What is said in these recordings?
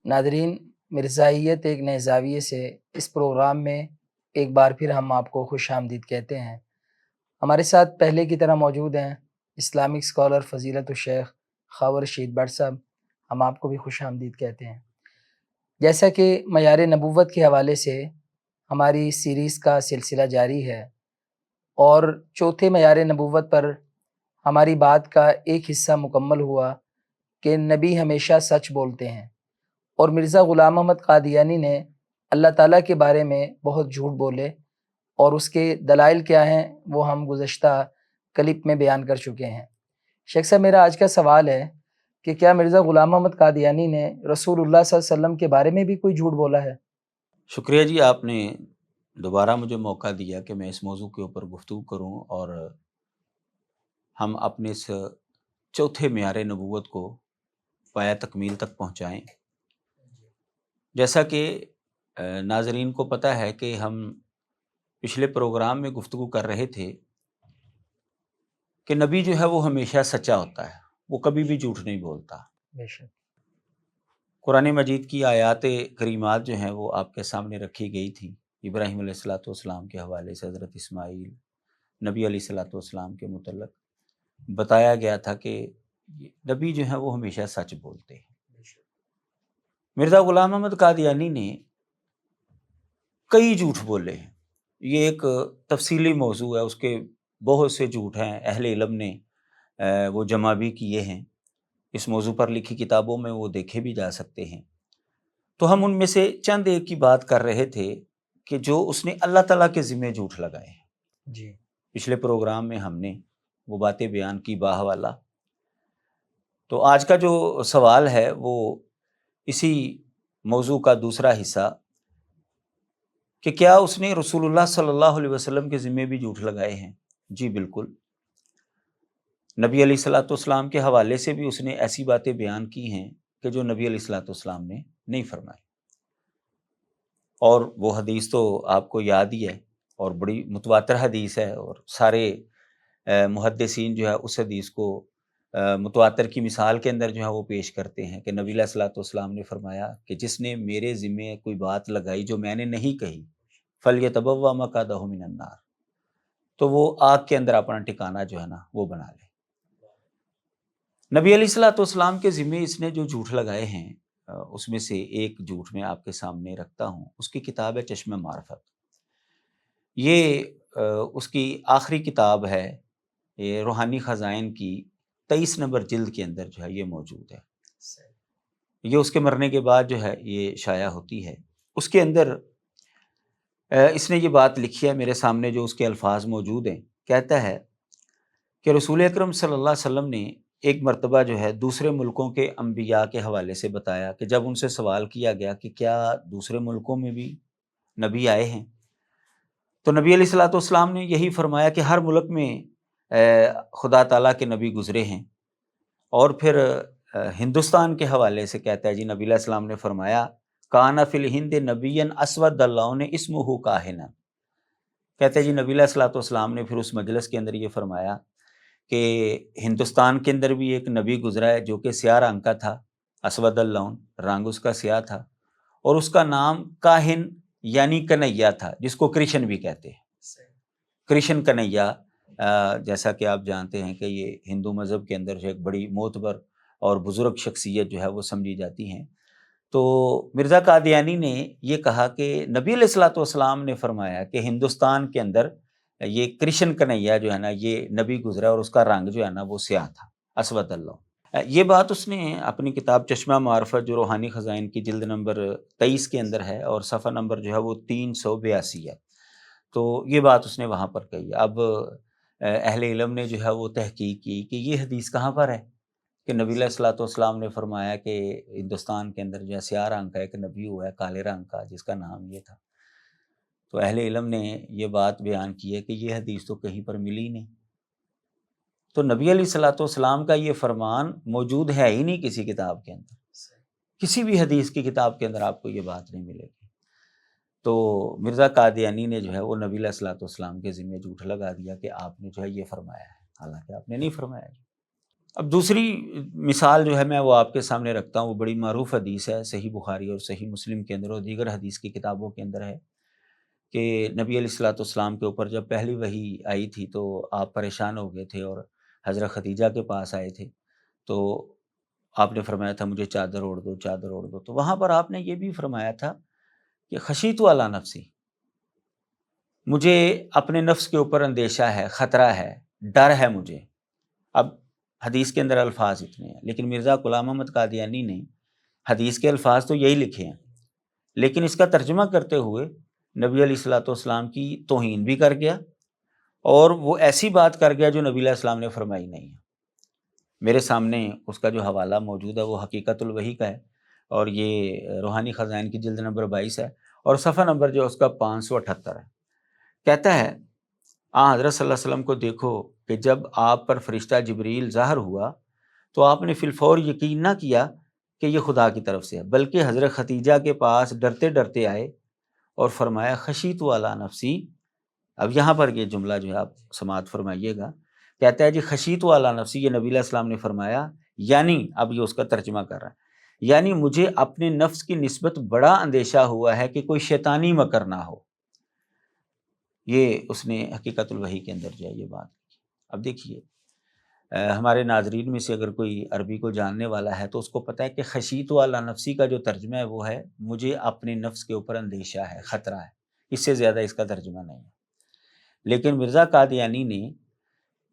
ناظرین، مرزائیت ایک نئے زاویے سے اس پروگرام میں ایک بار پھر ہم آپ کو خوش آمدید کہتے ہیں۔ ہمارے ساتھ پہلے کی طرح موجود ہیں اسلامک اسکالر فضیلت الشیخ خاور رشید بٹ صاحب۔ ہم آپ کو بھی خوش آمدید کہتے ہیں۔ جیسا کہ معیار نبوت کے حوالے سے ہماری سیریز کا سلسلہ جاری ہے اور چوتھے معیار نبوت پر ہماری بات کا ایک حصہ مکمل ہوا کہ نبی ہمیشہ سچ بولتے ہیں، اور مرزا غلام احمد قادیانی نے اللہ تعالیٰ کے بارے میں بہت جھوٹ بولے، اور اس کے دلائل کیا ہیں وہ ہم گزشتہ کلپ میں بیان کر چکے ہیں۔ شیخ صاحب، میرا آج کا سوال ہے کہ کیا مرزا غلام احمد قادیانی نے رسول اللہ صلی اللہ علیہ وسلم کے بارے میں بھی کوئی جھوٹ بولا ہے؟ شکریہ جی، آپ نے دوبارہ مجھے موقع دیا کہ میں اس موضوع کے اوپر گفتگو کروں اور ہم اپنے اس چوتھے معیار نبوت کو پایہ تکمیل تک پہنچائیں۔ جیسا کہ ناظرین کو پتہ ہے کہ ہم پچھلے پروگرام میں گفتگو کر رہے تھے کہ نبی جو ہے وہ ہمیشہ سچا ہوتا ہے، وہ کبھی بھی جھوٹ نہیں بولتا۔ بے شک۔ قرآن مجید کی آیات کریمات جو ہیں وہ آپ کے سامنے رکھی گئی تھی۔ ابراہیم علیہ الصلوۃ والسلام کے حوالے سے حضرت اسماعیل نبی علیہ الصلوۃ والسلام کے متعلق بتایا گیا تھا کہ نبی جو ہیں وہ ہمیشہ سچ بولتے ہیں۔ مرزا غلام احمد قادیانی نے کئی جھوٹ بولے ہیں، یہ ایک تفصیلی موضوع ہے، اس کے بہت سے جھوٹ ہیں، اہل علم نے وہ جمع بھی کیے ہیں، اس موضوع پر لکھی کتابوں میں وہ دیکھے بھی جا سکتے ہیں۔ تو ہم ان میں سے چند ایک کی بات کر رہے تھے کہ جو اس نے اللہ تعالیٰ کے ذمہ جھوٹ لگائے ہیں۔ جی، پچھلے پروگرام میں ہم نے وہ باتیں بیان کی باحوالہ۔ تو آج کا جو سوال ہے وہ اسی موضوع کا دوسرا حصہ کہ کیا اس نے رسول اللہ صلی اللہ علیہ وسلم کے ذمہ بھی جھوٹ لگائے ہیں؟ جی بالکل، نبی علیہ الصلوۃ والسلام کے حوالے سے بھی اس نے ایسی باتیں بیان کی ہیں کہ جو نبی علیہ الصلوۃ والسلام نے نہیں فرمائی، اور وہ حدیث تو آپ کو یاد ہی ہے اور بڑی متواتر حدیث ہے، اور سارے محدثین جو ہے اس حدیث کو متواتر کی مثال کے اندر جو ہے وہ پیش کرتے ہیں کہ نبی علیہ الصلوۃ والسلام نے فرمایا کہ جس نے میرے ذمہ کوئی بات لگائی جو میں نے نہیں کہی، فَلْيَتَبَوَّأْ مَقْعَدَهُ مِنَ النَّارِ، تو وہ آگ کے اندر اپنا ٹھکانہ جو ہے نا وہ بنا لے۔ نبی علیہ الصلوۃ والسلام کے ذمہ اس نے جو جھوٹ لگائے ہیں اس میں سے ایک جھوٹ میں آپ کے سامنے رکھتا ہوں، اس کی کتاب ہے چشمہ معرفت۔ یہ اس کی آخری کتاب ہے، یہ روحانی خزائن کی 23 نمبر جلد کے اندر جو ہے یہ موجود ہے، یہ اس کے مرنے کے بعد جو ہے یہ شائع ہوتی ہے۔ اس کے اندر اس نے یہ بات لکھی ہے، میرے سامنے جو اس کے الفاظ موجود ہیں، کہتا ہے کہ رسول اکرم صلی اللہ علیہ وسلم نے ایک مرتبہ جو ہے دوسرے ملکوں کے انبیاء کے حوالے سے بتایا کہ جب ان سے سوال کیا گیا کہ کیا دوسرے ملکوں میں بھی نبی آئے ہیں، تو نبی علیہ الصلوۃ والسلام نے یہی فرمایا کہ ہر ملک میں خدا تعالیٰ کے نبی گزرے ہیں۔ اور پھر ہندوستان کے حوالے سے کہتا ہے جی، نبی علیہ السلام نے فرمایا کان فی الہند نبی اسود اللون اسمہ کاہنا، کہتے ہیں جی نبی علیہ الصلوۃ والسلام نے پھر اس مجلس کے اندر یہ فرمایا کہ ہندوستان کے اندر بھی ایک نبی گزرا ہے جو کہ سیاہ رنگ کا تھا، اسود اللون، رنگ اس کا سیاہ تھا، اور اس کا نام کاہن یعنی کنیا تھا، جس کو کرشن بھی کہتے ہیں۔ کرشن کنیا، جیسا کہ آپ جانتے ہیں کہ یہ ہندو مذہب کے اندر جو ایک بڑی معتبر اور بزرگ شخصیت جو ہے وہ سمجھی جاتی ہیں۔ تو مرزا قادیانی نے یہ کہا کہ نبی علیہ الصلوۃ والسلام نے فرمایا کہ ہندوستان کے اندر یہ کرشن کنیا جو ہے نا یہ نبی گزرا، اور اس کا رنگ جو ہے نا وہ سیاہ تھا، اسود اللہ۔ یہ بات اس نے اپنی کتاب چشمہ معرفت جو روحانی خزائن کی جلد نمبر 23 کے اندر ہے، اور صفحہ نمبر جو ہے وہ 382 ہے، تو یہ بات اس نے وہاں پر کہی۔ اب اہل علم نے جو ہے وہ تحقیق کی کہ یہ حدیث کہاں پر ہے کہ نبی علیہ الصلوۃ والسلام نے فرمایا کہ ہندوستان کے اندر جو ہے سیاہ رنگ کا ایک نبی ہوا ہے، کالے رنگ کا، جس کا نام یہ تھا۔ تو اہل علم نے یہ بات بیان کی ہے کہ یہ حدیث تو کہیں پر ملی نہیں، تو نبی علیہ الصلوۃ والسلام کا یہ فرمان موجود ہے ہی نہیں کسی کتاب کے اندر، کسی بھی حدیث کی کتاب کے اندر آپ کو یہ بات نہیں ملے گی۔ تو مرزا قادیانی نے جو ہے وہ نبی علیہ الصلوۃ والسلام کے ذمہ جھوٹ لگا دیا کہ آپ نے جو ہے یہ فرمایا ہے، حالانکہ آپ نے نہیں فرمایا۔ اب دوسری مثال جو ہے میں وہ آپ کے سامنے رکھتا ہوں، وہ بڑی معروف حدیث ہے، صحیح بخاری اور صحیح مسلم کے اندر اور دیگر حدیث کی کتابوں کے اندر ہے کہ نبی علیہ الصلوۃ والسلام کے اوپر جب پہلی وحی آئی تھی تو آپ پریشان ہو گئے تھے اور حضرت خدیجہ کے پاس آئے تھے، تو آپ نے فرمایا تھا مجھے چادر اوڑھ دو، چادر اوڑھ دو، تو وہاں پر آپ نے یہ بھی فرمایا تھا کہ خشیت علی نفسی، مجھے اپنے نفس کے اوپر اندیشہ ہے، خطرہ ہے، ڈر ہے مجھے۔ اب حدیث کے اندر الفاظ اتنے ہیں، لیکن مرزا غلام احمد قادیانی نے حدیث کے الفاظ تو یہی لکھے ہیں، لیکن اس کا ترجمہ کرتے ہوئے نبی علیہ الصلوۃ والسلام کی توہین بھی کر گیا اور وہ ایسی بات کر گیا جو نبی علیہ السلام نے فرمائی نہیں ہے۔ میرے سامنے اس کا جو حوالہ موجود ہے وہ حقیقت الوحی کا ہے، اور یہ روحانی خزائن کی جلد نمبر 22 ہے، اور صفحہ نمبر جو اس کا 578 ہے۔ کہتا ہے حضرت صلی اللہ علیہ وسلم کو دیکھو کہ جب آپ پر فرشتہ جبریل ظاہر ہوا تو آپ نے فی الفور یقین نہ کیا کہ یہ خدا کی طرف سے ہے، بلکہ حضرت خدیجہ کے پاس ڈرتے ڈرتے آئے اور فرمایا خشیت علی نفسی۔ اب یہاں پر یہ جملہ جو ہے آپ سماعت فرمائیے گا، کہتا ہے جی خشیت علی نفسی، یہ نبی علیہ السلام نے فرمایا، یعنی اب یہ اس کا ترجمہ کر رہا ہے، یعنی مجھے اپنے نفس کی نسبت بڑا اندیشہ ہوا ہے کہ کوئی شیطانی مکر نہ ہو۔ یہ اس نے حقیقت الوحی کے اندر جو ہے یہ بات کی۔ اب دیکھیے ہمارے ناظرین میں سے اگر کوئی عربی کو جاننے والا ہے تو اس کو پتہ ہے کہ خشیت علی نفسی کا جو ترجمہ ہے وہ ہے مجھے اپنے نفس کے اوپر اندیشہ ہے، خطرہ ہے، اس سے زیادہ اس کا ترجمہ نہیں ہے۔ لیکن مرزا قادیانی نے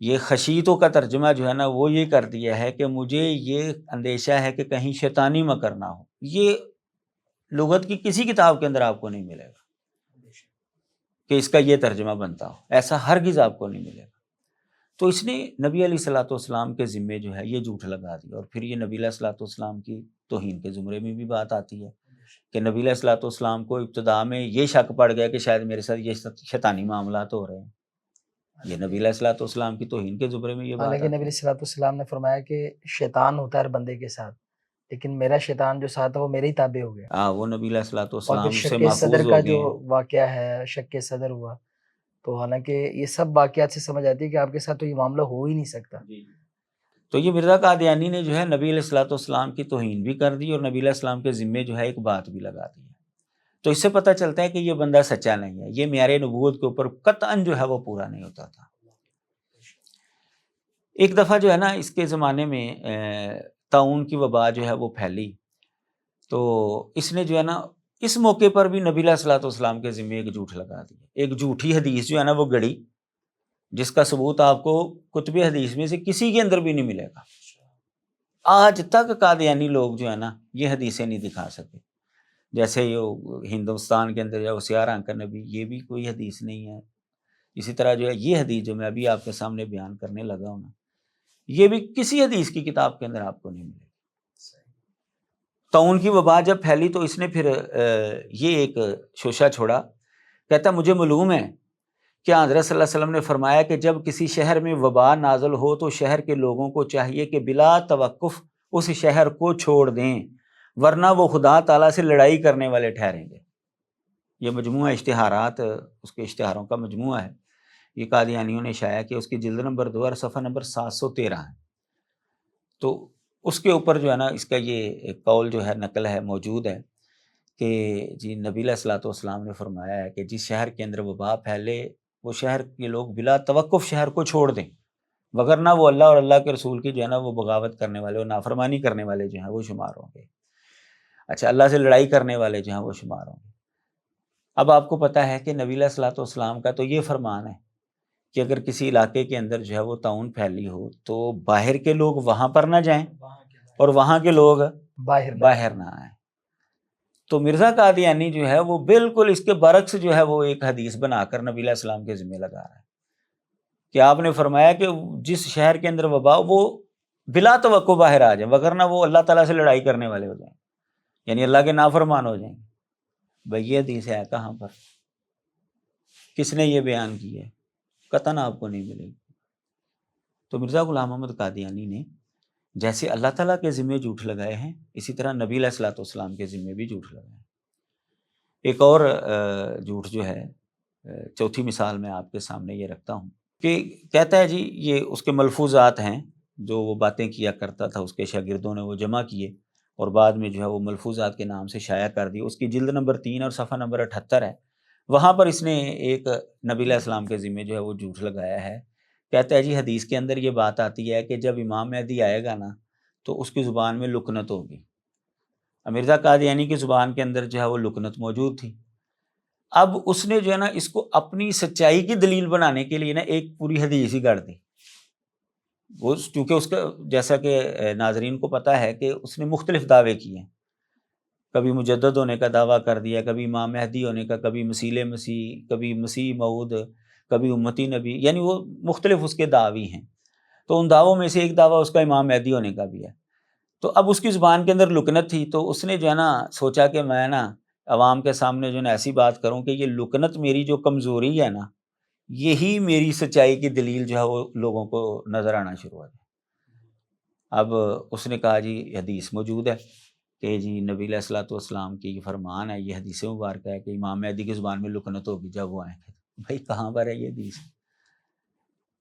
یہ خشیتوں کا ترجمہ جو ہے نا وہ یہ کر دیا ہے کہ مجھے یہ اندیشہ ہے کہ کہیں شیطانی مکر نہ ہو۔ یہ لغت کی کسی کتاب کے اندر آپ کو نہیں ملے گا کہ اس کا یہ ترجمہ بنتا ہو، ایسا ہرگز آپ کو نہیں ملے گا۔ تو اس نے نبی علیہ الصلوۃ والسلام کے ذمے جو ہے یہ جھوٹ لگا دیا، اور پھر یہ نبی علیہ الصلوۃ والسلام کی توہین کے زمرے میں بھی بات آتی ہے کہ نبی علیہ الصلوۃ والسلام کو ابتدا میں یہ شک پڑ گیا کہ شاید میرے ساتھ یہ شیطانی معاملات ہو رہے ہیں۔ یہ نبی علیہ الصلوۃ والسلام کی توہین کے زمرے میں یہ بات حالانکہ آتی نبی ہے۔ علیہ الصلوۃ والسلام نے فرمایا کہ شیطان ہوتا ہے ہر بندے کے ساتھ، لیکن میرا شیطان جو ساتھ ہے وہ میرے ہی تابع ہو گیا۔ وہ نبی علیہ الصلوۃ اور پھر والسلام سے شک محفوظ صدر کا ہو جو گئے ہیں۔ واقعہ ہے، شک صدر ہوا، تو حالانکہ یہ سب واقعات سے سمجھ آتی ہے کہ آپ کے ساتھ تو یہ معاملہ ہو ہی نہیں سکتا۔ تو یہ مرزا قادیانی نے جو ہے نبی علیہ الصلوۃ والسلام کی توہین بھی کر دی اور نبی علیہ السلام کے ذمے جو ہے ایک بات بھی لگا دی ہے۔ تو اس سے پتہ چلتا ہے کہ یہ بندہ سچا نہیں ہے، یہ معیار نبوت کے اوپر قطعاً جو ہے وہ پورا نہیں ہوتا تھا۔ ایک دفعہ جو ہے نا اس کے زمانے میں طاعون کی وبا جو ہے وہ پھیلی، تو اس نے جو ہے نا اس موقع پر بھی نبی علیہ الصلوۃ والسلام کے ذمے ایک جھوٹ لگا دی، ایک جھوٹی حدیث جو ہے نا وہ گڑی، جس کا ثبوت آپ کو کتب حدیث میں سے کسی کے اندر بھی نہیں ملے گا۔ آج تک قادیانی لوگ جو ہے نا یہ حدیثیں نہیں دکھا سکے، جیسے یہ ہندوستان کے اندر جو سیاہ رنگ کا نبی، یہ بھی کوئی حدیث نہیں ہے۔ اسی طرح جو ہے یہ حدیث جو میں ابھی آپ کے سامنے بیان کرنے لگا ہوں نا، یہ بھی کسی حدیث کی کتاب کے اندر آپ کو نہیں ملے گی۔ طاعون کی وبا جب پھیلی تو اس نے پھر یہ ایک شوشہ چھوڑا، کہتا مجھے معلوم ہے کہ حضرت صلی اللہ علیہ وسلم نے فرمایا کہ جب کسی شہر میں وبا نازل ہو تو شہر کے لوگوں کو چاہیے کہ بلا توقف اس شہر کو چھوڑ دیں، ورنہ وہ خدا تعالیٰ سے لڑائی کرنے والے ٹھہریں گے۔ یہ مجموعہ اشتہارات اس کے اشتہاروں کا مجموعہ ہے، یہ قادیانیوں نے شائع کیا، اس کی جلد نمبر 2 اور صفحہ نمبر 713 ہے۔ تو اس کے اوپر جو ہے نا اس کا یہ قول جو ہے نقل ہے موجود ہے کہ جی نبی علیہ الصلوۃ والسلام نے فرمایا ہے کہ جس شہر کے اندر وبا پھیلے وہ شہر کے لوگ بلا توقف شہر کو چھوڑ دیں، وگرنہ وہ اللہ اور اللہ کے رسول کی جو ہے نا وہ بغاوت کرنے والے اور نافرمانی کرنے والے جو ہیں وہ شمار ہوں گے۔ اچھا، اللہ سے لڑائی کرنے والے جو ہیں وہ شمار ہوں گے۔ اب آپ کو پتہ ہے کہ نبی علیہ الصلوۃ والسلام کا تو یہ فرمان ہے کہ اگر کسی علاقے کے اندر جو ہے وہ طاعون پھیلی ہو تو باہر کے لوگ وہاں پر نہ جائیں اور وہاں کے لوگ باہر نہ آئیں۔ تو مرزا قادیانی جو ہے وہ بالکل اس کے برعکس جو ہے وہ ایک حدیث بنا کر نبی علیہ السلام کے ذمہ لگا رہا ہے کہ آپ نے فرمایا کہ جس شہر کے اندر وبا وہ بلا توقع باہر آ جائیں، وگرنہ وہ اللہ تعالیٰ سے لڑائی کرنے والے ہو جائیں، یعنی اللہ کے نافرمان ہو جائیں گے۔ بھئی یہ حدیث ہے کہاں پر؟ کس نے یہ بیان کی ہے؟ قطعاً آپ کو نہیں ملے گی۔ تو مرزا غلام احمد قادیانی نے جیسے اللہ تعالیٰ کے ذمے جھوٹ لگائے ہیں، اسی طرح نبی علیہ الصلوۃ والسلام کے ذمے بھی جھوٹ لگائے ہیں۔ ایک اور جھوٹ جو ہے، چوتھی مثال میں آپ کے سامنے یہ رکھتا ہوں کہ کہتا ہے جی یہ اس کے ملفوظات ہیں جو وہ باتیں کیا کرتا تھا اس کے شاگردوں نے وہ جمع کیے اور بعد میں جو ہے وہ ملفوظات کے نام سے شائع کر دی. اس کی جلد نمبر 3 اور صفحہ نمبر 78 ہے. وہاں پر اس نے ایک نبی علیہ السلام کے ذمے جو ہے وہ جھوٹ لگایا ہے. کہتا ہے جی حدیث کے اندر یہ بات آتی ہے کہ جب امام مہدی آئے گا نا تو اس کی زبان میں لکنت ہوگی. مرزا قادیانی کی زبان کے اندر جو ہے وہ لکنت موجود تھی. اب اس نے جو ہے نا اس کو اپنی سچائی کی دلیل بنانے کے لیے نا ایک پوری حدیث ہی گڑھ دی. وہ چونکہ اس کا جیسا کہ ناظرین کو پتہ ہے کہ اس نے مختلف دعوے کیے ہیں. کبھی مجدد ہونے کا دعویٰ کر دیا, کبھی امام مہدی ہونے کا, کبھی مسیح مسیح, کبھی مسیح موعود, کبھی امتی نبی, یعنی وہ مختلف اس کے دعوی ہیں. تو ان دعووں میں سے ایک دعویٰ اس کا امام مہدی ہونے کا بھی ہے. تو اب اس کی زبان کے اندر لکنت تھی تو اس نے جو ہے نا سوچا کہ میں نا عوام کے سامنے جو ہے نا ایسی بات کروں کہ یہ لکنت میری جو کمزوری ہے نا یہی میری سچائی کی دلیل جو ہے وہ لوگوں کو نظر آنا شروع ہو جائے. اب اس نے کہا جی حدیث موجود ہے کہ جی نبی علیہ الصلوۃ والسلام کی یہ فرمان ہے, یہ حدیث مبارکہ ہے کہ امام مہدی کی زبان میں لکنت ہوگی جب وہ آئیں گے. بھائی کہاں پر ہے یہ حدیث؟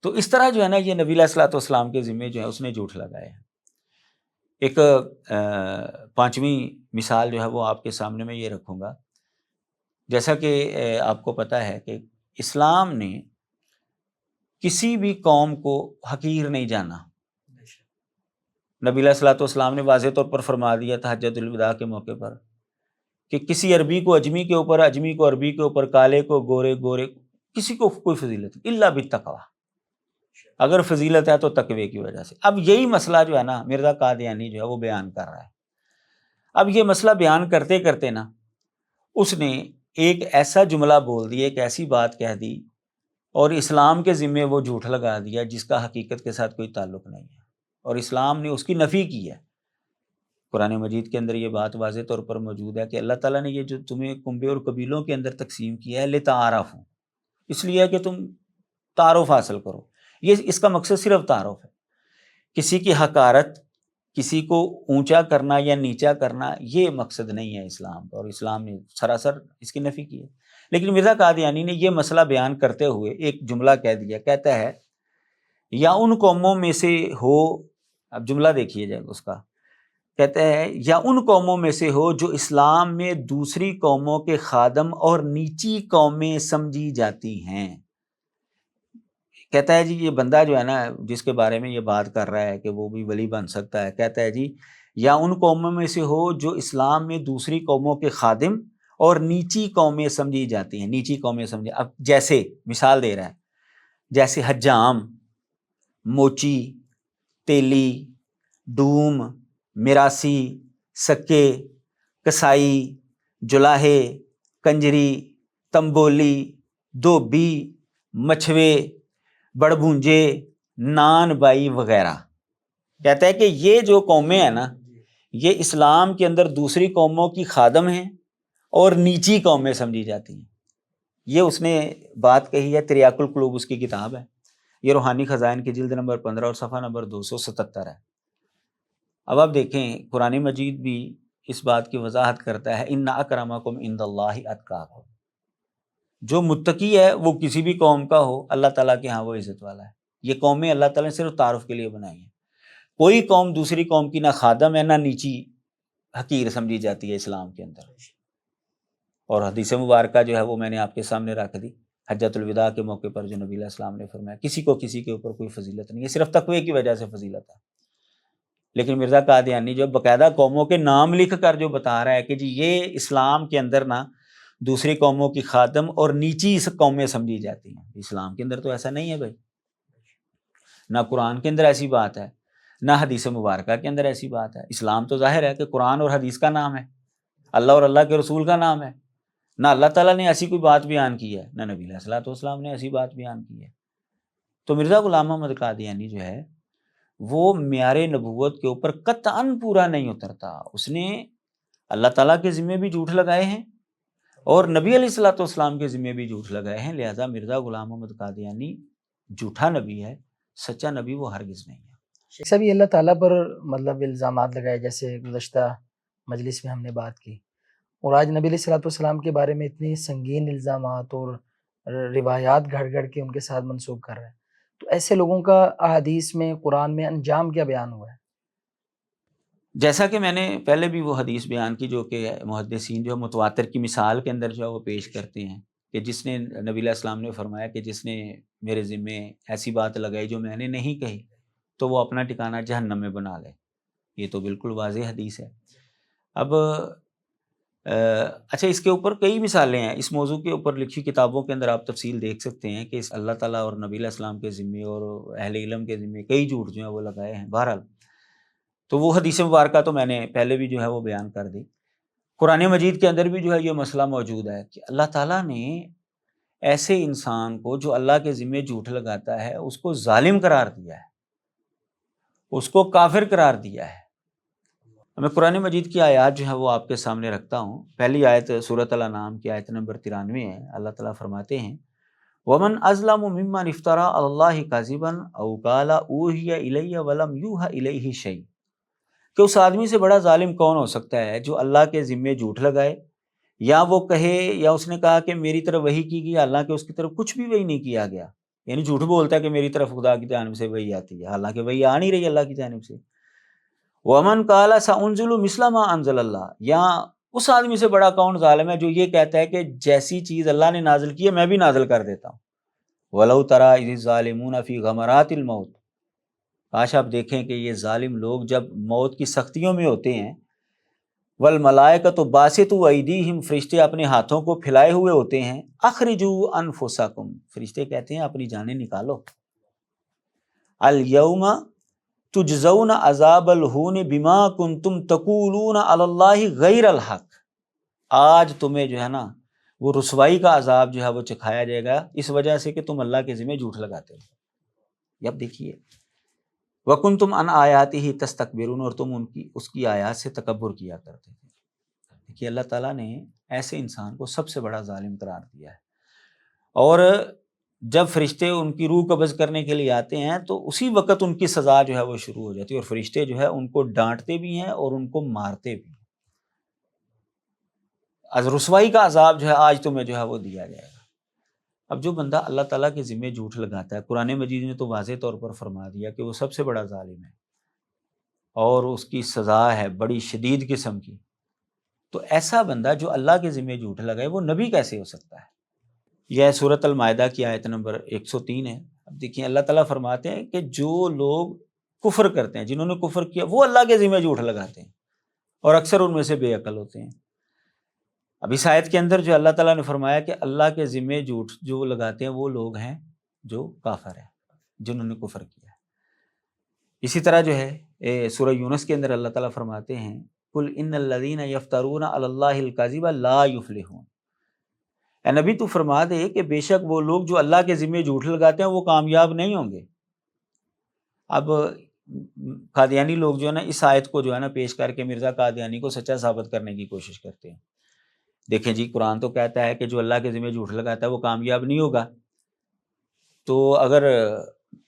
تو اس طرح جو ہے نا یہ نبی علیہ الصلوۃ والسلام کے ذمے جو ہے اس نے جھوٹ لگایا ہے. ایک پانچویں مثال جو ہے وہ آپ کے سامنے میں یہ رکھوں گا. جیسا کہ آپ کو پتہ ہے کہ اسلام نے کسی بھی قوم کو حقیر نہیں جانا. نبی علیہ الصلوۃ والسلام نے واضح طور پر فرما دیا تھا حجۃ الوداع کے موقع پر کہ کسی عربی کو اجمی کے اوپر, اجمی کو عربی کے اوپر, کالے کو گورے, گورے کسی کو کوئی فضیلت نہیں الا بالتقویٰ. اگر فضیلت ہے تو تقوی کی وجہ سے. اب یہی مسئلہ جو ہے نا مرزا قادیانی جو ہے وہ بیان کر رہا ہے. اب یہ مسئلہ بیان کرتے کرتے نا اس نے ایک ایسا جملہ بول دیا, ایک ایسی بات کہہ دی اور اسلام کے ذمے وہ جھوٹ لگا دیا جس کا حقیقت کے ساتھ کوئی تعلق نہیں ہے, اور اسلام نے اس کی نفی کی ہے. قرآن مجید کے اندر یہ بات واضح طور پر موجود ہے کہ اللہ تعالیٰ نے یہ جو تمہیں کنبے اور قبیلوں کے اندر تقسیم کیا ہے لتعارفوا, اس لیے کہ تم تعارف حاصل کرو. یہ اس کا مقصد صرف تعارف ہے. کسی کی حقارت, کسی کو اونچا کرنا یا نیچا کرنا یہ مقصد نہیں ہے اسلام کا, اور اسلام نے سراسر اس کی نفی کی ہے. لیکن مرزا قادیانی نے یہ مسئلہ بیان کرتے ہوئے ایک جملہ کہہ دیا. کہتا ہے یا ان قوموں میں سے ہو, اب جملہ دیکھیے جائے اس کا, کہتا ہے یا ان قوموں میں سے ہو جو اسلام میں دوسری قوموں کے خادم اور نیچی قومیں سمجھی جاتی ہیں. کہتا ہے جی یہ بندہ جو ہے نا جس کے بارے میں یہ بات کر رہا ہے کہ وہ بھی ولی بن سکتا ہے, کہتا ہے جی یا ان قوموں میں سے ہو جو اسلام میں دوسری قوموں کے خادم اور نیچی قومیں سمجھی جاتی ہیں. نیچی قومیں سمجھی, اب جیسے مثال دے رہا ہے, جیسے حجام, موچی, تیلی, ڈوم, میراسی, سکے, کسائی, جلاہے, کنجری, تمبولی, دھوبی, مچھوے, بڑبھونجے, نان بائی وغیرہ. کہتا ہے کہ یہ جو قومیں ہیں نا یہ اسلام کے اندر دوسری قوموں کی خادم ہیں اور نیچی قومیں سمجھی جاتی ہیں. یہ اس نے بات کہی ہے, تریاق القلوب اس کی کتاب ہے, یہ روحانی خزائن کی جلد نمبر 15 اور صفحہ نمبر 277 ہے. اب آپ دیکھیں قرآن مجید بھی اس بات کی وضاحت کرتا ہے ان اکرمکم عند اللہ اتقاکم. جو متقی ہے وہ کسی بھی قوم کا ہو اللہ تعالیٰ کے ہاں وہ عزت والا ہے. یہ قومیں اللہ تعالیٰ نے صرف تعارف کے لیے بنائی ہیں. کوئی قوم دوسری قوم کی نہ خادم ہے نہ نیچی حقیر سمجھی جاتی ہے اسلام کے اندر. اور حدیث مبارکہ جو ہے وہ میں نے آپ کے سامنے رکھ دی حجۃ الوداع کے موقع پر, جو نبی علیہ السلام نے فرمایا کسی کو کسی کے اوپر کوئی فضیلت نہیں ہے, صرف تقوی کی وجہ سے فضیلت ہے. لیکن مرزا قادیانی جو باقاعدہ قوموں کے نام لکھ کر جو بتا رہا ہے کہ جی یہ اسلام کے اندر نا دوسری قوموں کی خادم اور نیچی قومیں سمجھی جاتی ہیں. اسلام کے اندر تو ایسا نہیں ہے بھائی, نہ قرآن کے اندر ایسی بات ہے نہ حدیث مبارکہ کے اندر ایسی بات ہے. اسلام تو ظاہر ہے کہ قرآن اور حدیث کا نام ہے, اللہ اور اللہ کے رسول کا نام ہے. نہ اللہ تعالیٰ نے ایسی کوئی بات بیان کی ہے, نہ نبی علیہ الصلوۃ والسلام نے ایسی بات بیان کی ہے. تو مرزا غلام احمد قادیانی جو ہے وہ معیار نبوت کے اوپر قطعاً پورا نہیں اترتا. اس نے اللہ تعالیٰ کے ذمے بھی جھوٹ لگائے ہیں اور نبی علیہ الصلوۃ والسلام کے ذمے بھی جھوٹ لگائے ہیں. لہٰذا مرزا غلام احمد قادیانی جھوٹا نبی ہے, سچا نبی وہ ہرگز نہیں ہے. شیخ صاحب یہ اللہ تعالیٰ پر مطلب الزامات لگائے, جیسے گزشتہ مجلس میں ہم نے بات کی, اور آج نبی علیہ الصلوۃ والسلام کے بارے میں اتنی سنگین الزامات اور روایات گھڑ گھڑ کے ان کے ساتھ منسوب کر رہے ہیں. تو ایسے لوگوں کا احادیث میں قرآن میں انجام کیا بیان ہوا ہے؟ جیسا کہ میں نے پہلے بھی وہ حدیث بیان کی جو کہ محدثین جو متواتر کی مثال کے اندر جو ہے وہ پیش کرتے ہیں کہ جس نے نبی علیہ السلام نے فرمایا کہ جس نے میرے ذمے ایسی بات لگائی جو میں نے نہیں کہی تو وہ اپنا ٹھکانہ جہنم میں بنا لے. یہ تو بالکل واضح حدیث ہے. اب اچھا اس کے اوپر کئی مثالیں ہیں. اس موضوع کے اوپر لکھی کتابوں کے اندر آپ تفصیل دیکھ سکتے ہیں کہ اس اللہ تعالیٰ اور نبی علیہ السلام کے ذمے اور اہل علم کے ذمے کئی جھوٹ جو ہیں وہ لگائے ہیں. بہرحال تو وہ حدیث مبارکہ تو میں نے پہلے بھی جو ہے وہ بیان کر دی. قرآن مجید کے اندر بھی جو ہے یہ مسئلہ موجود ہے کہ اللہ تعالیٰ نے ایسے انسان کو جو اللہ کے ذمے جھوٹ لگاتا ہے اس کو ظالم قرار دیا ہے, اس کو کافر قرار دیا ہے. میں قرآن مجید کی آیات جو ہے وہ آپ کے سامنے رکھتا ہوں. پہلی آیت سورۃ الانعام کی آیت نمبر 93 ہے. اللہ تعالیٰ فرماتے ہیں وَمَنْ أَظْلَمُ مِمَّنِ افْتَرَىٰ عَلَى اللَّهِ كَذِبًا أَوْ قَالَ أُوحِيَ إِلَيَّ وَلَمْ يُوحَ إِلَيْهِ شَيْءٌ. کہ اس آدمی سے بڑا ظالم کون ہو سکتا ہے جو اللہ کے ذمے جھوٹ لگائے یا وہ کہے یا اس نے کہا کہ میری طرف وحی کی گئی حالانکہ اس کی طرف کچھ بھی وحی نہیں کیا گیا. یعنی جھوٹ بولتا ہے کہ میری طرف خدا کی جانب سے وحی آتی ہے حالانکہ وحی آ نہیں رہی اللہ کی جانب سے. وَمَنْ قَالَ سَأُنزِلُ مِثْلَ مَا أَنزَلَ اللَّهُ. یا اس آدمی سے بڑا کون ظالم ہے جو یہ کہتا ہے کہ جیسی چیز اللہ نے نازل کی ہے میں بھی نازل کر دیتا ہوں. وَلَوْ تَرَىٰ إِذِ الظَّالِمُونَ فِي غَمَرَاتِ الْمَوْتِ. کاش آپ دیکھیں کہ یہ ظالم لوگ جب موت کی سختیوں میں ہوتے ہیں وَالْمَلَائِكَةُ بَاسِطُو أَيْدِيهِمْ. فرشتے اپنے ہاتھوں کو پھیلائے ہوئے ہوتے ہیں. أَخْرِجُوا أَنفُسَكُمْ. فرشتے کہتے ہیں اپنی جانیں نکالو. الْيَوْمَ تُجْزَوْنَ عَذَابَ الْهُونِ بِمَا كُنْتُمْ تَقُولُونَ عَلَى اللَّهِ غَيْرَ الْحَقِّ. آج تمہیں جو ہے نا وہ رسوائی کا عذاب جو ہے وہ چکھایا جائے گا اس وجہ سے کہ تم اللہ کے ذمہ جھوٹ لگاتے ہو. اب دیکھیے وَكُنْتُمْ عَنْ آيَاتِهِ تَسْتَكْبِرُونَ. اور تم اس کی آیات سے تکبر کیا کرتے تھے. دیکھیے اللہ تعالیٰ نے ایسے انسان کو سب سے بڑا ظالم قرار دیا ہے. اور جب فرشتے ان کی روح قبض کرنے کے لیے آتے ہیں تو اسی وقت ان کی سزا جو ہے وہ شروع ہو جاتی ہے اور فرشتے جو ہے ان کو ڈانٹتے بھی ہیں اور ان کو مارتے بھی ہیں. از رسوائی کا عذاب جو ہے آج تمہیں جو ہے وہ دیا جائے گا. اب جو بندہ اللہ تعالیٰ کے ذمے جھوٹ لگاتا ہے قرآن مجید نے تو واضح طور پر فرما دیا کہ وہ سب سے بڑا ظالم ہے اور اس کی سزا ہے بڑی شدید قسم کی. تو ایسا بندہ جو اللہ کے ذمے جھوٹ لگائے وہ نبی کیسے ہو سکتا ہے؟ یہ سورۃ المائدہ کی آیت نمبر 103 ہے. اب دیکھیں اللہ تعالیٰ فرماتے ہیں کہ جو لوگ کفر کرتے ہیں جنہوں نے کفر کیا وہ اللہ کے ذمے جھوٹ لگاتے ہیں اور اکثر ان میں سے بے عقل ہوتے ہیں. اب اس آیت کے اندر جو اللہ تعالیٰ نے فرمایا کہ اللہ کے ذمے جھوٹ جو لگاتے ہیں وہ لوگ ہیں جو کافر ہیں جنہوں نے کفر کیا ہے. اسی طرح جو ہے سورہ یونس کے اندر اللہ تعالیٰ فرماتے ہیں قُلْ إِنَّ الَّذِينَ يَفْتَرُونَ عَلَى اللَّهِ الْكَذِبَ لَا يُفْلِحُونَ. اے نبی تو فرما دے کہ بے شک وہ لوگ جو اللہ کے ذمے جھوٹ لگاتے ہیں وہ کامیاب نہیں ہوں گے. اب قادیانی لوگ جو ہے نا اس آیت کو جو ہے نا پیش کر کے مرزا قادیانی کو سچا ثابت کرنے کی کوشش کرتے ہیں. دیکھیں جی قرآن تو کہتا ہے کہ جو اللہ کے ذمے جھوٹ لگاتا ہے وہ کامیاب نہیں ہوگا. تو اگر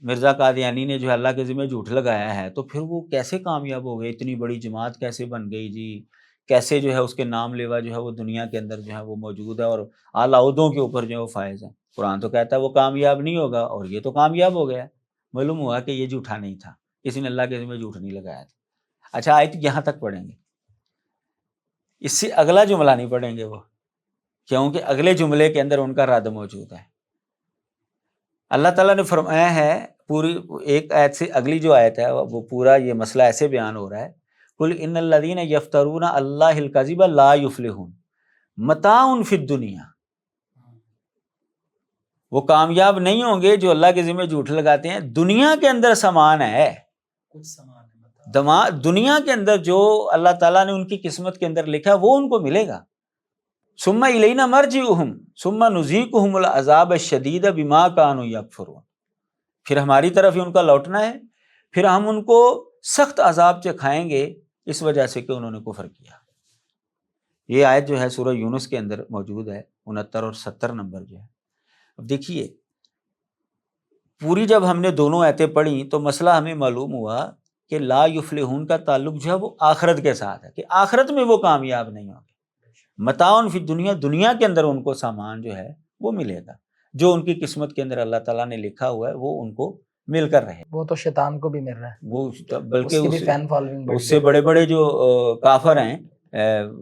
مرزا قادیانی نے جو ہے اللہ کے ذمے جھوٹ لگایا ہے تو پھر وہ کیسے کامیاب ہو گئے؟ اتنی بڑی جماعت کیسے بن گئی جی؟ کیسے جو ہے اس کے نام لیوا جو ہے وہ دنیا کے اندر جو ہے وہ موجود ہے اور اعلیٰ عہدوں کے اوپر جو ہے وہ فائز ہے. قرآن تو کہتا ہے وہ کامیاب نہیں ہوگا اور یہ تو کامیاب ہو گیا. معلوم ہوا کہ یہ جھوٹا نہیں تھا, کسی نے اللہ کے ذمے جھوٹ نہیں لگایا تھا. اچھا آیت یہاں تک پڑھیں گے, اس سے اگلا جملہ نہیں پڑھیں گے وہ, کیونکہ اگلے جملے کے اندر ان کا رد موجود ہے. اللہ تعالیٰ نے فرمایا ہے پوری ایک آیت سے اگلی جو آیت ہے وہ پورا یہ مسئلہ ایسے بیان ہو رہا ہے قُلْ إِنَّ الَّذِينَ يَفْتَرُونَ عَلَى اللَّهِ الْكَذِبَ لَا يُفْلِحُونَ مَتَاعٌ فِي الدُّنْيَا. وہ کامیاب نہیں ہوں گے جو اللہ کے ذمہ جھوٹ لگاتے ہیں. دنیا کے اندر سامان ہے, دنیا کے اندر جو اللہ تعالیٰ نے ان کی قسمت کے اندر لکھا وہ ان کو ملے گا. ثم الینا مرجعہم ثم نذیقہم العذاب الشدید بما کانوا یکفرون. پھر ہماری طرف ہی ان کا لوٹنا ہے, پھر ہم ان کو سخت عذاب چکھائیں گے اس وجہ سے کہ انہوں نے کفر کیا. یہ آیت جو ہے سورہ یونس کے اندر موجود ہے 69 اور 70 نمبر جو ہے. اب دیکھیے پوری جب ہم نے دونوں آیتیں پڑھی تو مسئلہ ہمیں معلوم ہوا کہ لا یفلحون کا تعلق جو ہے وہ آخرت کے ساتھ ہے, کہ آخرت میں وہ کامیاب نہیں ہوں گے. متاعن فی دنیا, دنیا کے اندر ان کو سامان جو ہے وہ ملے گا, جو ان کی قسمت کے اندر اللہ تعالیٰ نے لکھا ہوا ہے وہ ان کو مل کر رہے. وہ تو شیطان کو بھی مل رہا ہے، وہ اس بلکہ کی بھی فین فالوئنگ بڑھ اس سے بڑے بڑے جو کافر ہیں،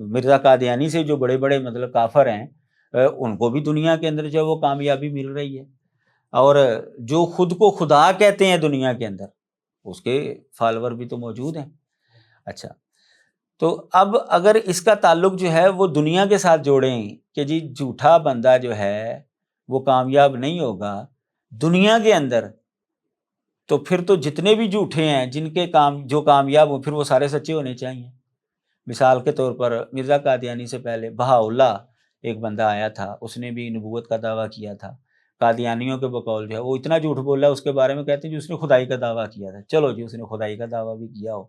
مرزا قادیانی سے جو بڑے بڑے مطلب کافر ہیں، ان کو بھی دنیا کے اندر جو وہ کامیابی مل رہی ہے. اور جو خود کو خدا کہتے ہیں دنیا کے اندر، اس کے فالوور بھی تو موجود ہیں. اچھا، تو اب اگر اس کا تعلق جو ہے وہ دنیا کے ساتھ جوڑیں کہ جی جھوٹا بندہ جو ہے وہ کامیاب نہیں ہوگا دنیا کے اندر، تو پھر تو جتنے بھی جھوٹے ہیں جن کے جو کامیاب ہوں پھر وہ سارے سچے ہونے چاہیے. مثال کے طور پر مرزا قادیانی سے پہلے بہاءاللہ ایک بندہ آیا تھا، اس نے بھی نبوت کا دعویٰ کیا تھا. قادیانیوں کے بقول جو ہے وہ اتنا جھوٹ بولا اس کے بارے میں کہتے ہیں جی اس نے خدائی کا دعویٰ کیا تھا. چلو جی، اس نے خدائی کا دعویٰ بھی کیا ہو،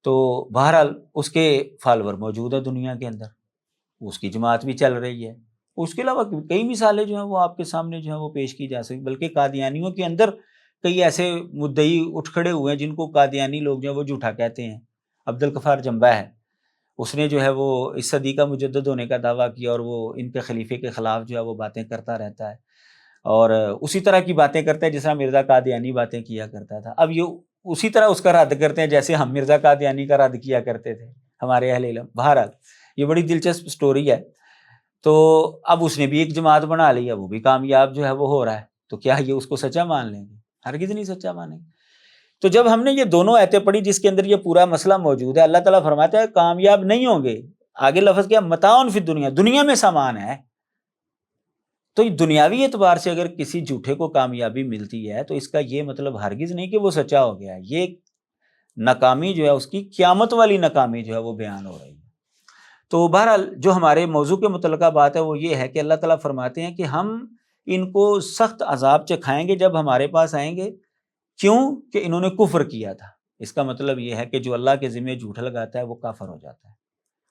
تو بہرحال اس کے فالوور موجود ہیں دنیا کے اندر، اس کی جماعت بھی چل رہی ہے. اس کے علاوہ کئی مثالیں جو ہیں وہ آپ کے سامنے جو ہیں وہ پیش کی جا سکتی. بلکہ قادیانیوں کے اندر کئی ایسے مدعی اٹھ کھڑے ہوئے ہیں جن کو قادیانی لوگ جو ہیں وہ جھوٹا کہتے ہیں. عبدالغفار جنبہ ہے، اس نے جو ہے وہ اس صدی کا مجدد ہونے کا دعویٰ کیا، اور وہ ان کے خلیفے کے خلاف جو ہے وہ باتیں کرتا رہتا ہے، اور اسی طرح کی باتیں کرتا ہے جس طرح مرزا قادیانی باتیں کیا کرتا تھا. اب یہ اسی طرح اس کا رد کرتے ہیں جیسے ہم مرزا قادیانی کا رد کیا کرتے تھے ہمارے اہل علم. بہرحال یہ بڑی دلچسپ سٹوری ہے. تو اب اس نے بھی ایک جماعت بنا لی ہے، وہ بھی کامیاب جو ہے وہ ہو رہا ہے، تو کیا یہ اس کو سچا مان لیں گے؟ ہرگز نہیں سچا مانیں گے. تو جب ہم نے یہ دونوں آیتیں پڑھی جس کے اندر یہ پورا مسئلہ موجود ہے، اللہ تعالیٰ فرماتا ہے کامیاب نہیں ہوں گے. آگے لفظ کیا؟ متاع فی الدنیا، دنیا میں سامان ہے. تو دنیاوی اعتبار سے اگر کسی جھوٹے کو کامیابی ملتی ہے تو اس کا یہ مطلب ہرگز نہیں کہ وہ سچا ہو گیا ہے. یہ ناکامی جو ہے اس کی قیامت والی ناکامی جو ہے وہ بیان ہو رہی ہے. تو بہرحال جو ہمارے موضوع کے متعلقہ بات ہے وہ یہ ہے کہ اللہ تعالیٰ فرماتے ہیں کہ ہم ان کو سخت عذاب چکھائیں گے جب ہمارے پاس آئیں گے. کیوں؟ کہ انہوں نے کفر کیا تھا. اس کا مطلب یہ ہے کہ جو اللہ کے ذمہ جھوٹ لگاتا ہے وہ کافر ہو جاتا ہے،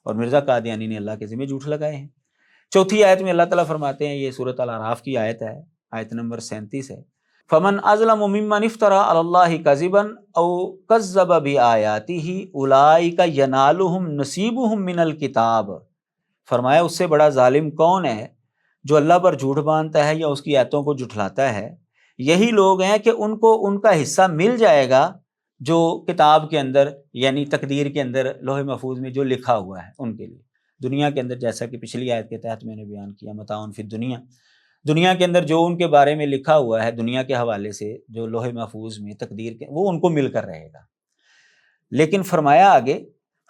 اور مرزا قادیانی نے اللہ کے ذمہ جھوٹ لگائے ہیں. چوتھی آیت میں اللہ تعالیٰ فرماتے ہیں، یہ سورۃ الاعراف کی آیت ہے، آیت نمبر 37 ہے، فمن اظلم ممن افترى علی اللہ کذبا او کذب بآیاتہ اولئک ینالهم نصیبهم من الکتاب. فرمایا اس سے بڑا ظالم کون ہے جو اللہ پر جھوٹ باندھتا ہے یا اس کی آیتوں کو جھٹلاتا ہے. یہی لوگ ہیں کہ ان کو ان کا حصہ مل جائے گا جو کتاب کے اندر یعنی تقدیر کے اندر لوح محفوظ میں جو لکھا ہوا ہے ان کے لیے دنیا کے اندر. جیسا کہ پچھلی آیت کے تحت میں نے بیان کیا، متاع فی الدنیا، دنیا کے اندر جو ان کے بارے میں لکھا ہوا ہے دنیا کے حوالے سے جو لوح محفوظ میں تقدیر کے، وہ ان کو مل کر رہے گا. لیکن فرمایا آگے،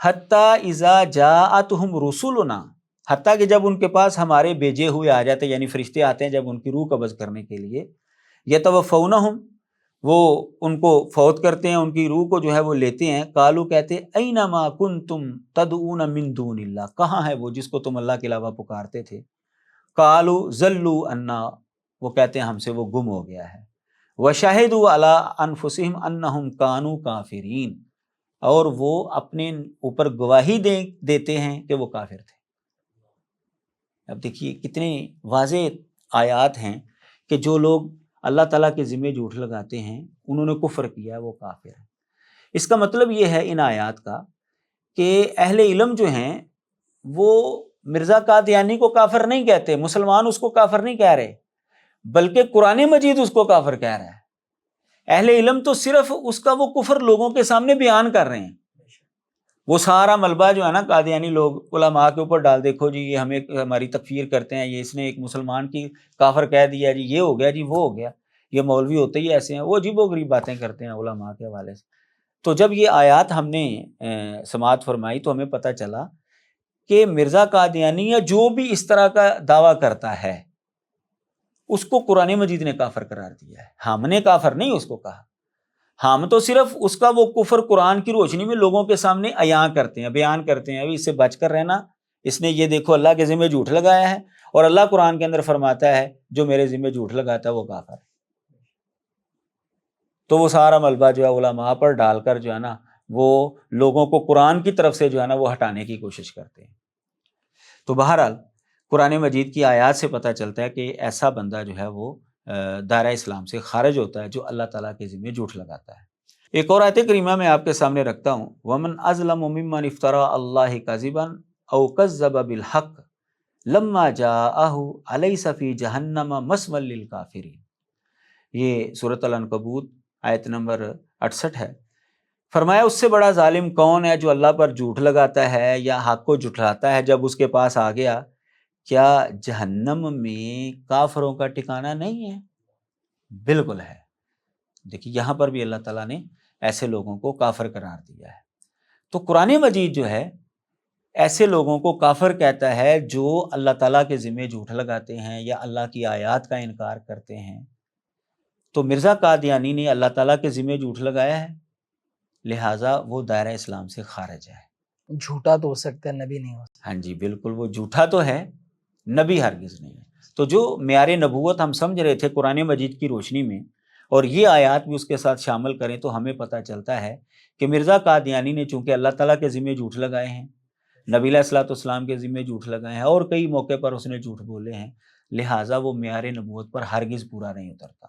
حتیٰ اذا جاءتہم رسلنا، حتیٰ کہ جب ان کے پاس ہمارے بھیجے ہوئے آ جاتے، یعنی فرشتے آتے ہیں جب ان کی روح قبض کرنے کے لیے، یتوفونہم، وہ ان کو فوت کرتے ہیں، ان کی روح کو جو ہے وہ لیتے ہیں. قالو، کہتے اینما کنتم تدعون من دون اللہ، کہاں ہے وہ جس کو تم اللہ کے علاوہ پکارتے تھے. قالو ضلوا عنا، وہ کہتے ہیں ہم سے وہ گم ہو گیا ہے. وشہدوا علی انفسہم انہم کانوا کافرین، اور وہ اپنے اوپر گواہی دیتے ہیں کہ وہ کافر تھے. اب دیکھیے کتنے واضح آیات ہیں کہ جو لوگ اللہ تعالیٰ کے ذمہ جھوٹ لگاتے ہیں انہوں نے کفر کیا ہے، وہ کافر ہے. اس کا مطلب یہ ہے ان آیات کا کہ اہل علم جو ہیں وہ مرزا قادیانی کو کافر نہیں کہتے، مسلمان اس کو کافر نہیں کہہ رہے، بلکہ قرآن مجید اس کو کافر کہہ رہا ہے. اہل علم تو صرف اس کا وہ کفر لوگوں کے سامنے بیان کر رہے ہیں. وہ سارا ملبہ جو ہے نا قادیانی لوگ علماء کے اوپر ڈال، دیکھو جی یہ ہمیں ہماری تکفیر کرتے ہیں، یہ اس نے ایک مسلمان کی کافر کہہ دیا جی، یہ ہو گیا جی، وہ ہو گیا. یہ مولوی ہوتے ہی ایسے ہیں، وہ عجیب و غریب باتیں کرتے ہیں علماء کے حوالے سے. تو جب یہ آیات ہم نے سماعت فرمائی تو ہمیں پتہ چلا کہ مرزا قادیانی یا جو بھی اس طرح کا دعویٰ کرتا ہے اس کو قرآن مجید نے کافر قرار دیا ہے. ہم نے کافر نہیں اس کو کہا، ہم تو صرف اس کا وہ کفر قرآن کی روشنی میں لوگوں کے سامنے عیاں کرتے ہیں، بیان کرتے ہیں، ابھی اس سے بچ کر رہنا، اس نے یہ دیکھو اللہ کے ذمہ جھوٹ لگایا ہے، اور اللہ قرآن کے اندر فرماتا ہے جو میرے ذمہ جھوٹ لگاتا ہے وہ کافر ہے. تو وہ سارا ملبہ جو ہے علماء پر ڈال کر جو ہے نا وہ لوگوں کو قرآن کی طرف سے جو ہے نا وہ ہٹانے کی کوشش کرتے ہیں. تو بہرحال قرآن مجید کی آیات سے پتہ چلتا ہے کہ ایسا بندہ جو ہے وہ دائرہ اسلام سے خارج ہوتا ہے جو اللہ تعالیٰ کے ذمہ جھوٹ لگاتا ہے. ایک اور آیت کریمہ میں آپ کے سامنے رکھتا ہوں، وَمَنْ أَظْلَمُ مِمَّنِ افْتَرَى عَلَى اللَّهِ كَذِبًا أَوْ كَذَّبَ بِالْحَقِّ لَمَّا جَاءَهُ أَلَيْسَ فِي جَهَنَّمَ مَثْوًى لِلْكَافِرِينَ. یہ سورۃ العنکبوت آیت نمبر 68 ہے۔ فرمایا اس سے بڑا ظالم کون ہے جو اللہ پر جھوٹ لگاتا ہے یا حق کو جھٹلاتا ہے جب اس کے پاس آ گیا؟ کیا جہنم میں کافروں کا ٹھکانہ نہیں ہے؟ بالکل ہے۔ دیکھیے یہاں پر بھی اللہ تعالیٰ نے ایسے لوگوں کو کافر قرار دیا ہے۔ تو قرآن مجید جو ہے ایسے لوگوں کو کافر کہتا ہے جو اللہ تعالیٰ کے ذمہ جھوٹ لگاتے ہیں یا اللہ کی آیات کا انکار کرتے ہیں۔ تو مرزا قادیانی نے اللہ تعالیٰ کے ذمہ جھوٹ لگایا ہے، لہٰذا وہ دائرہ اسلام سے خارج ہے۔ جھوٹا تو ہو سکتا ہے، نبی نہیں ہو سکتا۔ ہاں جی بالکل، وہ جھوٹا تو ہے، نبی ہرگز نہیں ہے۔ تو جو معیار نبوت ہم سمجھ رہے تھے قرآن مجید کی روشنی میں، اور یہ آیات بھی اس کے ساتھ شامل کریں تو ہمیں پتہ چلتا ہے کہ مرزا قادیانی نے چونکہ اللہ تعالیٰ کے ذمہ جھوٹ لگائے ہیں، نبی علیہ الصلوۃ والسلام کے ذمہ جھوٹ لگائے ہیں، اور کئی موقع پر اس نے جھوٹ بولے ہیں، لہٰذا وہ معیار نبوت پر ہرگز پورا نہیں اترتا۔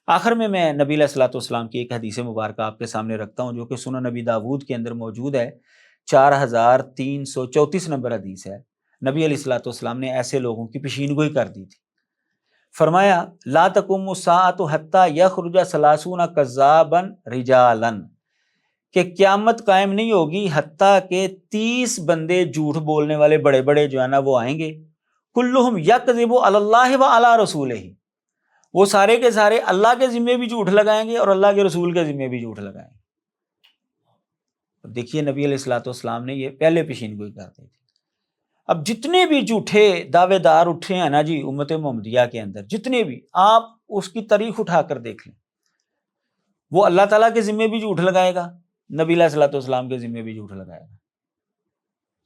آخر میں نبی علیہ الصلوۃ والسلام کی ایک حدیث مبارکہ آپ کے سامنے رکھتا ہوں جو کہ سنن نبی داود کے اندر موجود ہے، 4334 نمبر حدیث ہے۔ نبی علیہ الصلوۃ والسلام نے ایسے لوگوں کی پیشین گوئی کر دی تھی۔ فرمایا لا تقوم الساعۃ حتی یخرج 30 کذابا رجالا، کہ قیامت قائم نہیں ہوگی حتیٰ کہ 30 بندے جھوٹ بولنے والے بڑے بڑے جو ہے نا وہ آئیں گے، کلہم یکذب علی اللہ و علی رسولہ، وہ سارے کے سارے اللہ کے ذمے بھی جھوٹ لگائیں گے اور اللہ کے رسول کے ذمے بھی جھوٹ لگائیں گے۔ دیکھیے نبی علیہ الصلوۃ والسلام نے یہ پہلے پیشین گوئی کر دی تھی۔ اب جتنے بھی جھوٹے دعوے دار اٹھے ہیں نا جی امت محمدیہ کے اندر، جتنے بھی، آپ اس کی تاریخ اٹھا کر دیکھ لیں، وہ اللہ تعالیٰ کے ذمے بھی جھوٹ لگائے گا، نبی علیہ الصلوۃ والسلام کے ذمے بھی جھوٹ لگائے گا۔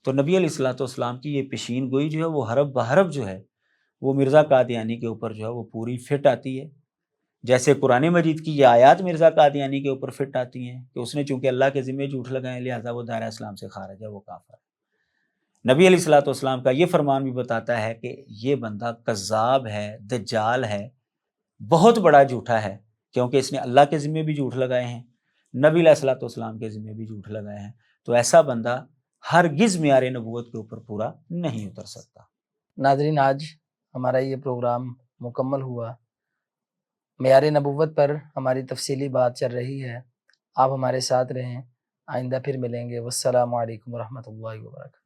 تو نبی علیہ الصلوۃ والسلام کی یہ پیشین گوئی جو ہے وہ حرف بحرف جو ہے وہ مرزا قادیانی کے اوپر جو ہے وہ پوری فٹ آتی ہے، جیسے قرآن مجید کی یہ آیات مرزا قادیانی کے اوپر فٹ آتی ہیں کہ اس نے چونکہ اللہ کے ذمے جھوٹ لگائے لہٰذا وہ دائرہ اسلام سے خارج ہے، وہ کافر ہے۔ نبی علیہ الصلوۃ والسلام کا یہ فرمان بھی بتاتا ہے کہ یہ بندہ کذاب ہے، دجال ہے، بہت بڑا جھوٹا ہے، کیونکہ اس نے اللہ کے ذمے بھی جھوٹ لگائے ہیں، نبی علیہ الصلوۃ والسلام کے ذمے بھی جھوٹ لگائے ہیں، تو ایسا بندہ ہرگز معیار نبوت کے اوپر پورا نہیں اتر سکتا۔ ناظرین آج ہمارا یہ پروگرام مکمل ہوا، معیار نبوت پر ہماری تفصیلی بات چل رہی ہے، آپ ہمارے ساتھ رہیں، آئندہ پھر ملیں گے۔ والسلام علیکم ورحمۃ اللہ وبرکاتہ۔